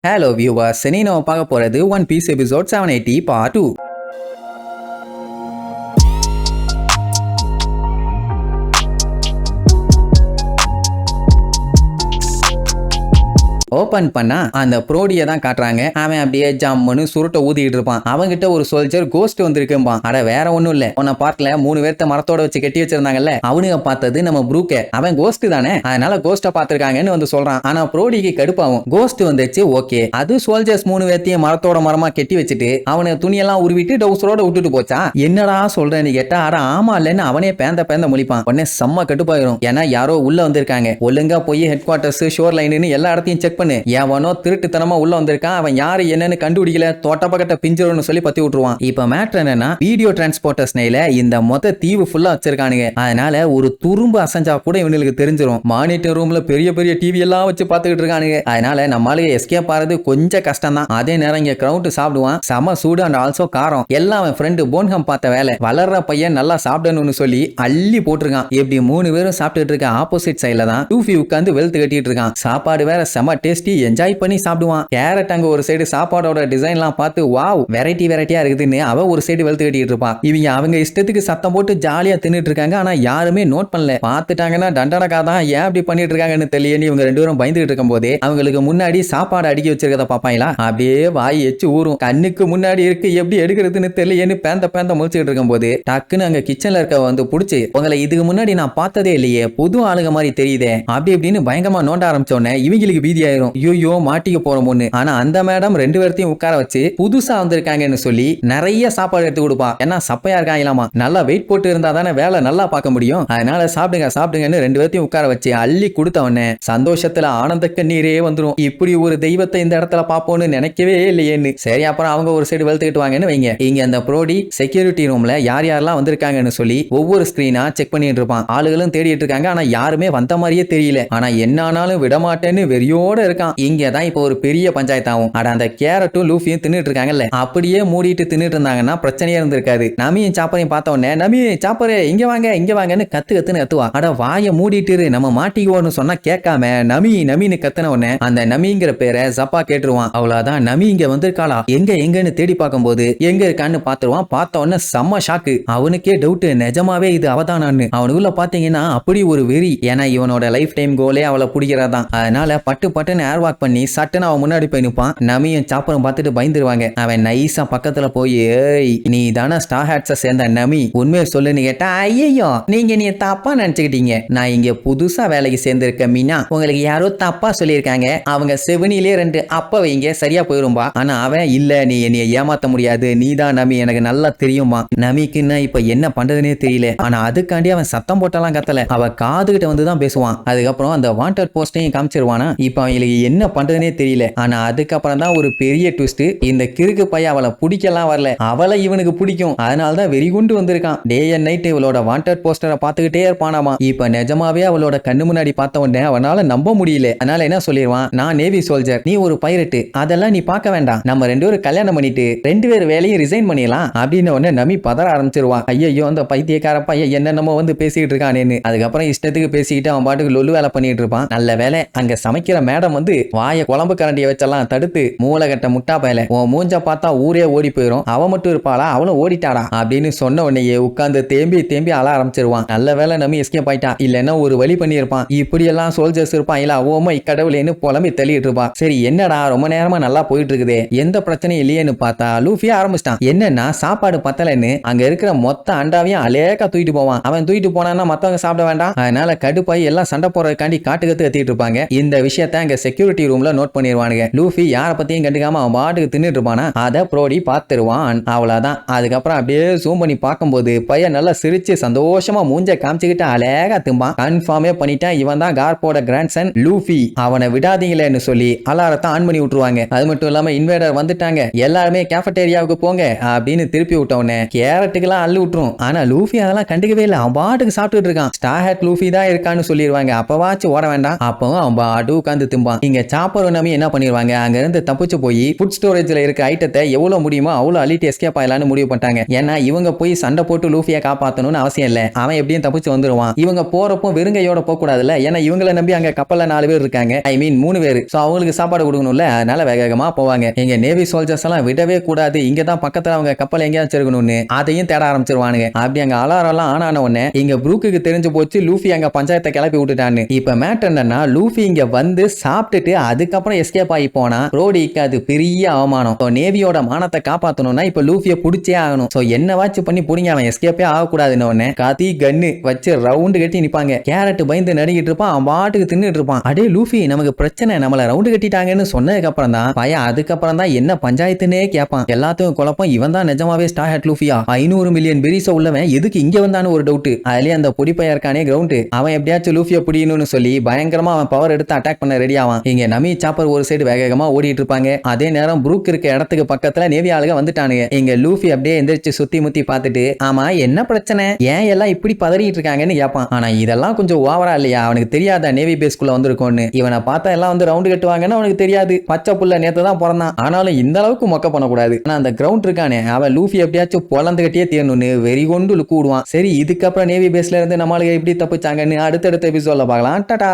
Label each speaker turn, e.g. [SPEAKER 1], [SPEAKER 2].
[SPEAKER 1] Hello viewers, இன்னைக்கு நம்ம பார்க்க போறது One Piece episode 780 part 2. Open பண்ணா அந்த ப்ரோடியை தான் காட்டுறாங்க. அவன் அப்படியே ஜம்முன்னு சுருட்ட ஊதிட்டு இருப்பான். அவங்கிட்ட ஒரு சோல்ஜர் கோஸ்ட் வந்திருக்கும்பான். அட வேற ஒண்ணும் இல்ல, உன்னை பார்க்கல 3 பேர்த்த மரத்தோட வச்சு கட்டி வச்சிருந்தாங்கல்ல, அவனுங்க பார்த்தது நம்ம ப்ரூக்கே. அவன் கோஸ்ட் தானே, அதனால கோஸ்ட பாத்துருக்காங்கன்னு வந்து சொல்றான். ஆனா ப்ரோடிக்கு கடுப்பாகும். கோஸ்ட் வந்துச்சு ஓகே, அது சோல்ஜர்ஸ் 3 பேர்த்தையும் மரத்தோட மரமா கட்டி வச்சுட்டு அவனை துணியெல்லாம் உருவிட்டு டவுசரோட விட்டுட்டு போச்சா. என்னடா சொல்றேன்னு கேட்டா அட ஆமா இல்லன்னு அவனே பேந்த முழிப்பான். உடனே செம்ம கடுப்பாயிரும். ஏன்னா யாரோ உள்ள வந்திருக்காங்க. ஒழுங்கா போய் ஹெட் குவார்டர்ஸ் ஷோர் லைன்னு எல்லா இடத்தையும் செக் பண்ணு. எவனோ திருட்டுத்தனமா உள்ள வந்திருக்கான், அவன் யாரு என்னன்னு கண்டுபிடிக்கல, தோட்ட பக்கட்ட பிஞ்சிரும்னு சொல்லி பத்தி விட்டுருவான். இப்ப மேட்டர் என்னன்னா, வீடியோ டிரான்ஸ்போர்ட்டர்ஸ்ல இந்த மொத்த தீவு ஃபுல்லா வச்சிருக்கானுங்க. அதனால ஒரு துரும்பு அசைஞ்சா கூட இவனுக்கு தெரிஞ்சிரும். மானிட்டர் ரூம்ல பெரிய பெரிய டிவி எல்லாம் வச்சு பாத்துக்கிட்டு இருக்கானுங்க. அதனால நம்மளுக்கு எஸ்கேப் ஆறது கொஞ்சம் கஷ்டம் தான். அதே நேரம் இங்க கிரவுண்ட் சாப்பிடுவான். செம சூடு அண்ட் ஆல்சோ காரம். எல்லாம் அவன் ஃப்ரெண்டு போன்ஹம் பார்த்த வேலை. வளர்ற பையன் நல்லா சாப்பிடணும்னு சொல்லி அள்ளி போட்டிருக்கான். எப்படி 3 பேரும் சாப்பிட்டுட்டு இருக்க ஆப்போசிட் சைட்ல தான் டூஃபி உட்காந்து வெல்த் கட்டிட்டு இருக்கான். சாப்பாடு வேற செம டேஸ்டி, என்ஜாய் பண்ணி சாப்பிடுவான். கேரட் அங்க ஒரு சைடு சாப்பாடோட டிசைன்லாம் பார்த்து வாவ் வெரைட்டியா இருக்குதுன்னு அவ ஒரு சைடு வெளுத்து கட்டிட்டு இருப்பான். இவங்க அவங்க இஷ்டத்துக்கு சத்தம் போட்டு ஜாலியா தின்னுட்டு இருக்காங்க. ஆனா யாருமே நோட் பண்ணல. பார்த்துட்டாங்கன்னா தண்டனக்கா தான் ஏன் அப்படி பண்ணிட்டு இருக்காங்கன்னு தெரியல. இவங்க 2 பேரும் பயந்துட்டு இருக்கும் போதே அவங்களுக்கு முன்னாடி சாப்பாடு அடுக்கி வச்சிருக்கத பாப்பாங்களா, அப்படியே வாய் எச்சு ஊறும். கண்ணுக்கு முன்னாடி இருக்கு, எப்படி எடுக்கிறதுன்னு தெரியலன்னு பேந்த முழிச்சுட்டு இருக்கும் போது டக்குன்னு அங்க கிச்சன்ல இருக்க வந்து புடிச்சு, உங்களை இதுக்கு முன்னாடி நான் பார்த்ததே இல்லையே, புது ஆளுங்க மாதிரி தெரியுதே அப்படி இப்படின்னு பயங்கரமா நோண்ட ஆரம்பிச்சோன்னே இவங்களுக்கு பீதி ஆயிரும். ஐயோ மாட்டிக்க போறோம்னு. ஆனா அந்த மேடம் 2 பேர்த்தையும் உட்கார வச்சு புதுசா வந்திருக்காங்கன்னு சொல்லி நிறைய சாப்பாடு எடுத்து கொடுப்பா. ஏன்னா சப்பையா இருக்காங்களாமா, நல்லா வெயிட் போட்டு இருந்தா தானே வேலை நல்லா பார்க்க முடியும். அதனால சாப்பிடுங்கன்னு 2 பேர்த்தையும் உட்கார வச்சு அள்ளி கொடுத்தவனே சந்தோஷத்துல ஆனந்த கண்ணீரே வந்துரும். இப்படி ஒரு தெய்வத்தை இந்த இடத்துல பாப்போம்னு நினைக்கவே இல்லையேன்னு. சரி அப்புறம் அவங்க ஒரு சைடு வெளுத்துக்கிட்டு வாங்கன்னு வைங்க. இங்க அந்த ப்ரோடி செக்யூரிட்டி ரூம்ல யார் யாரெல்லாம் வந்திருக்காங்கன்னு சொல்லி ஒவ்வொரு ஸ்கிரீனா செக் பண்ணிட்டு இருப்பான். ஆளுகளும் தேடிட்டு இருக்காங்க. ஆனா யாருமே வந்த மாதிரியே தெரியல. ஆனா என்ன ஆனாலும் விடமாட்டேன்னு வெறியோட இருக்கான். இங்க தான் இப்போ ஒரு பெரிய பஞ்சாயத்தாகும். அட அந்த கேரட்டும் லூஃபியும் தின்னுட்டு இருக்காங்கல்ல, அப்படியே மூடிட்டு தின்னுட்டு இருந்தாங்கன்னா பிரச்சனையே இருந்திருக்காது. நமியும் சாப்பரையும் பார்த்த உடனே நமி சாப்பரே இங்க வாங்கன்னு கத்துன்னு கத்துவா. அட வாய மூடிட்டு நம்ம மாட்டிக்குவோன்னு சொன்னா கேட்காம நமின்னு கத்துன உடனே அந்த நமிங்கிற பேரை ஜப்பா கேட்டுருவான். அவ்வளவுதான், நமி இங்க வந்திருக்காளா, எங்கன்னு தேடி பார்க்கும்போது எங்க இருக்கான்னு பாத்துருவான். பார்த்த உடனே செம்ம ஷாக்கு. அவனுக்கே டவுட், நிஜமாவே இது அவதானான்னு. அவனுக்குள்ள பாத்தீங்கன்னா அப்படி ஒரு வெறி. ஏன்னா இவனோட லைஃப் டைம் கோலே அவளை பிடிக்கிறதான். அதனால பட்டுன்னு ஏர் வாக் பண்ணி சட்டுன்னு அவன் முன்னாடி போய் நிற்பான். நமியும் சாப்பரும் பார்த்துட்டு பயந்துருவாங்க. அவன் நைஸா பக்கத்துல போய், ஏய் நீ தானே ஸ்டார் ஹேட்ஸை சேர்ந்த நமி, உண்மையை சொல்லுன்னு கேட்டா, ஐயோ நீங்க நீ தப்பா நினைச்சுக்கிட்டீங்க, நான் இங்க புதுசா வேலைக்கு சேர்ந்திருக்க மீனா, உங்களுக்கு யாரோ தப்பா சொல்லியிருக்காங்க, அவங்க 7-லே 2 அப்ப வைங்க சரியா போயிரும்பா. ஆனா அவன் இல்ல, நீ என்னைய ஏமாத்த முடியாது, நீ தான் நமி, எனக்கு நல்லா தெரியுமா. நமிக்குன்னா இப்ப என்ன பண்றதுனே தெரியல. ஆனா அதுக்காண்டி அவன் சத்தம் போட்டெல்லாம் கத்தல, அவ காதுகிட்ட வந்துதான் பேசுவான். அதுக்கப்புறம் அந்த வாண்டட் போஸ்டையும் காமிச்சிருவானா. இப்ப அவங்களுக்கு என்ன பண்றதுனே தெரியல. ஆனா அதுக்கப்புறம் தான் ஒரு பெரிய ட்விஸ்ட். இந்த கிறுக்கு பையன் அவளை பிடிக்கலாம் வரல, அவளை இவனுக்கு பிடிக்கும். அதனால தான் வெறி கொண்டு வந்திருக்கான். டே அண்ட் நைட் இவளோட வாண்டட் போஸ்டரை பார்த்துக்கிட்டே இருப்பானாமா. இப்ப நிஜமாவே அவளோட கண்ணு முன்னாடி பார்த்த உடனே அவனால நம்ப முடியல. அதனால என்ன சொல்லிடுவான், நான் நேவி சோல்ஜர், நீ ஒரு பைரட்டு, அதெல்லாம் நீ பார்க்க வேண்டாம், நம்ம 2 பேரும் கல்யாணம் பண்ணிட்டு 2 பேர் வேலையும் ரிசைன் பண்ணிடலாம் அப்படின்னு உடனே நம்பி பதற ஆரம்பிச்சிருவான். ஐயோ அந்த பைத்தியக்கார பையன் என்னென்னமோ வந்து பேசிக்கிட்டு இருக்கானேன்னு. அதுக்கப்புறம் இஷ்டத்துக்கு பேசிக்கிட்டு அவன் பாட்டுக்கு லொல்லு வேலை பண்ணிட்டு இருப்பான். நல்ல வேலை அங்க சமைக்கிற மேடம் வந்து வாய குழம்பு கரண்டியை வச்செல்லாம் தடுத்து, மூளைகட்ட முட்டா பயல, உன் மூஞ்ச பார்த்தா ஊரே ஓடி போயிரும், அவ மட்டும் இருப்பாளா, அவளும் ஓடிட்டாடா அப்படின்னு சொன்ன உடனே உட்கார்ந்து தேம்பி அழ ஆரம்பிச்சிருவான். நல்ல வேலை நம்ம எஸ்கேப் ஆயிட்டா, இல்லன்னா ஒரு வழி பண்ணியிருப்பான். இப்படி எல்லாம் சோல்ஜர்ஸ் இருப்பான் இல்ல, ஓமை கடவுளேன்னு புலம்பி தள்ளிட்டு இருப்பான். சரி என்னடா ரொம்ப நேரமா நல்லா போயிட்டு இருக்குதே, எந்த பிரச்சனையும் இல்லையேன்னு பார்த்தா லூஃபியா ஆரம்பிச்சிட்டான். என்னன்னா சாப்பாடு பத்தலன்னு அங்க இருக்கிற மொத்த அண்டாவையும் அலேக்கா தூக்கிட்டு போவான். அவன் தூக்கிட்டு போனான்னா மத்தவங்க சாப்பிட வேண்டாம். அதனால கடுப்பாய் எல்லாம் சண்டை போறதுக்காண்டி காட்டு கத்திட்டு இருப்பாங்க. இந்த விஷயத்தை அங்க செக்யூரிட்டி ரூம்ல நோட் பண்ணிடுவானுங்க. லூஃபி யார பத்தியும் கண்டுக்காம அவன் பாட்டுக்கு தின்னுட்டு இருப்பானா, அதை ப்ரோடி பார்த்துருவான். அவ்வளவுதான். அதுக்கப்புறம் அப்படியே ஜூம் பண்ணி பார்க்கும்போது பையன் நல்லா சிரிச்சு சந்தோஷமா மூஞ்ச காமிச்சுக்கிட்டு அழகா திம்பான். கன்ஃபார்மே பண்ணிட்டான், இவன் தான் கார்போட கிராண்ட்சன் லூஃபி, அவனை விடாதீங்களேன்னு சொல்லி அலாரத்தை ஆன் பண்ணி விட்டுருவாங்க. அது மட்டும் இல்லாம இன்வேடர் வந்துட்டாங்க, எல்லாருமே கேஃபட்டேரியாவுக்கு போங்க அப்படின்னு திருப்பி விட்டவனே கேரட்டுக்கெல்லாம் அள்ளு விட்டுரும். ஆனா லூஃபி அதெல்லாம் கண்டுக்கவே இல்லை, அவன் பாட்டுக்கு சாப்பிட்டுட்டு இருக்கான். ஸ்டார் ஹேட் லூஃபி தான் இருக்கான்னு சொல்லிடுவாங்க, அப்பவாச்சும் ஓட வேண்டாம். அப்பவும் அவன் பாட்டு உட்காந்து திம்பான். போவான். இங்க சாப்பர் நம்பி என்ன பண்ணிடுவாங்க, அங்க இருந்து தப்பிச்சு போய் ஃபுட் ஸ்டோரேஜ்ல இருக்க ஐட்டத்தை எவ்வளவு முடியுமோ அவ்வளவு அள்ளிட்டு எஸ்கேப் ஆயிலான்னு முடிவு பண்ணிட்டாங்க. ஏன்னா இவங்க போய் சண்டை போட்டு லூஃபியை காப்பாத்தணும்னு அவசியம் இல்ல, அவன் எப்படியும் தப்பிச்சு வந்துருவான். இவங்க போறப்போ வெறுங்கையோட போக கூடாதுல்ல, ஏன்னா இவங்களை நம்பி அங்க கப்பல்ல 4 பேர் இருக்காங்க, ஐ மீன் 3 பேர். சோ அவங்களுக்கு சாப்பாடு கொடுக்கணும்ல, அதனால வேகமா போவாங்க. எங்க நேவி சோல்ஜர்ஸ் எல்லாம் விடவே கூடாது, இங்க தான் பக்கத்துல அவங்க கப்பல் எங்கேயாச்சும் இருக்கணும்னு அதையும் தேட ஆரம்பிச்சிருவானுங்க. அப்படி அங்க அலாரம் எல்லாம் ஆன் ஆன உடனே இங்க ப்ரூக்குக்கு தெரிஞ்சு போச்சு லூஃபி அங்க பஞ்சாயத்தை கிளப்பி விட்டுட்டான்னு. இப்ப மேட்டர் என்னன்னா, லூஃபி இங்க வந்து சாப்பிட்டுட்டு அதுக்கப்புறம் எஸ்கேப் ஆகி போனா ரோடிக்கு அது பெரிய அவமானம். நேவியோட மானத்தை காப்பாத்தணும்னா இப்ப லூஃபியை புடிச்சே ஆகணும். சோ என்னவாச்சும் பண்ணி புடிங்க, அவன் எஸ்கேப்பே ஆகக்கூடாதுன்னு உடனே கத்தி கன்னு வச்சு ரவுண்டு கட்டி நிப்பாங்க. கேரட் பயந்து நடுங்கிட்டு இருப்பான், அவன் பாட்டுக்கு தின்னுட்டு இருப்பான். அடே லூஃபி நமக்கு பிரச்சனை, நம்மள ரவுண்டு கட்டிட்டாங்கன்னு சொன்னதுக்கு அப்புறம் தான் பையன் அதுக்கப்புறம் தான் என்ன பஞ்சாயத்துன்னே கேட்பான். எல்லாத்துக்கும் குழப்பம், இவன் தான் நிஜமாவே ஸ்டார் ஹேட் லூஃபியா, 500 மில்லியன் பெரிஸ் உள்ளவன் எதுக்கு இங்க வந்தான்னு ஒரு டவுட். அதுலயே அந்த பொடி பையன் இருக்கானே கிரவுண்ட், அவன் எப்படியாச்சும் லூஃபியை பிடிக்கணும்னு சொல்லி பயங்கரமா அவன் பவர் எடுத்து அட்டாக் பண்ண ரெடி ஆவான். இங்க நமி சாப்பர் ஒரு சைடு வேகமா ஓடிட்டு இருப்பாங்க. அதே நேரம் ப்ரூக் இருக்க இடத்துக்கு பக்கத்துல நேவி ஆளுங்க வந்துட்டானுங்க. இங்க லூஃபி அப்படியே எந்திரிச்சு சுத்தி முத்தி பார்த்துட்டு, ஆமா என்ன பிரச்சனை, ஏன் எல்லாம் இப்படி பதறிட்டு இருக்காங்கன்னு கேட்பான். ஆனா இதெல்லாம் கொஞ்சம் ஓவரா இல்லையா, அவனுக்கு தெரியாத நேவி பேஸ்குள்ள வந்திருக்கோன்னு. இவனை பார்த்தா எல்லாம் வந்து ரவுண்டு கட்டுவாங்கன்னு அவனுக்கு தெரியாது. பச்சை புள்ள நேத்து தான் பிறந்தான், ஆனாலும் இந்த அளவுக்கு மொக்க பண்ணக்கூடாது. ஆனா அந்த கிரவுண்ட் இருக்கானே அவன் லூஃபி எப்படியாச்சும் பொலந்து கட்டியே தீரணும்னு வெறி கொண்டு லுக்கு விடுவான். சரி இதுக்கப்புறம் நேவி பேஸ்ல இருந்து நம்மளுக்கு எப்படி தப்பிச்சாங்கன்னு அடுத்தடுத்த எபிசோட்ல பார்க்கலாம். டாடா.